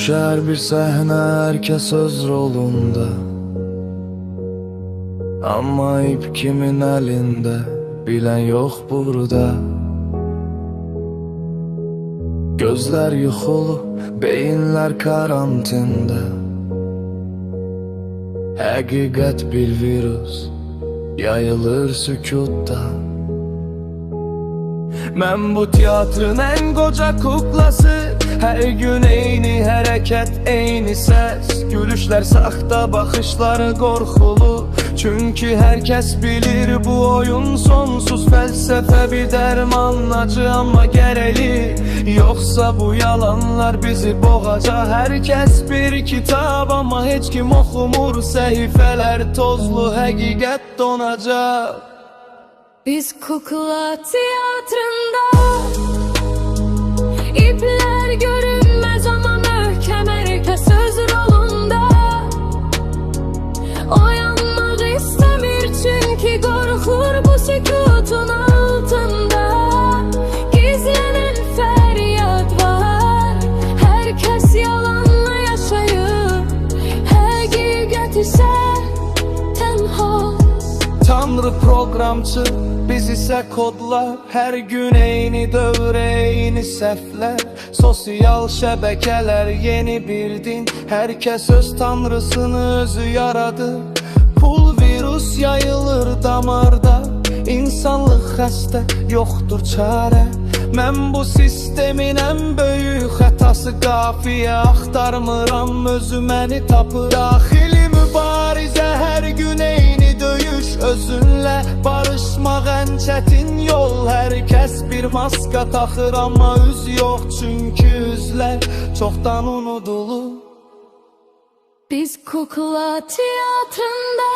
Düşer bir sahne herkes öz rolunda, ama ip kimin elinde bilen yok burada. Gözler yuxulu, beyinler karantində. Həqiqət bir virus yayılır sükutdan. Mən bu teatrın en koca kuklası, her gün eyni hərəkət, eyni səs. Gülüşlər saxta, baxışları qorxulu. Çünkü herkes bilir bu oyun sonsuz. Fəlsəfə bir dərman, acı amma gərəli. Yoksa bu yalanlar bizi boğacaq. Herkes bir kitab ama heç kim oxumur. Səhifələr tozlu, həqiqət donacaq. Biz kukla tiyatrında, ipler görünmez ama möhkem, herkes söz rolunda. Oyanmak istemir çünkü korkur bu sükutun altında. Gizlenen feryat var, herkes yalanla yaşayır. Hakikat ise tenha. Tanrı programçı, biz ise kodlar. Her gün eyni dövre, eyni səhvlər. Sosial şəbəkələr, yeni bir din. Herkes öz tanrısını özü yaradı. Pul virus yayılır damarda. İnsanlıq xəstə, yoxdur çarə. Mən bu sistemin en böyük xətası, qafiyə axtarmıram, özü məni tapır. Daxili mübarizə, hər gün eyni döyüş. Özünlə barışmaq ən çətin yol. Herkes bir maska taxır amma üz yox. Çünkü üzlər çoxdan unudulur. Biz kukla tiyatrında,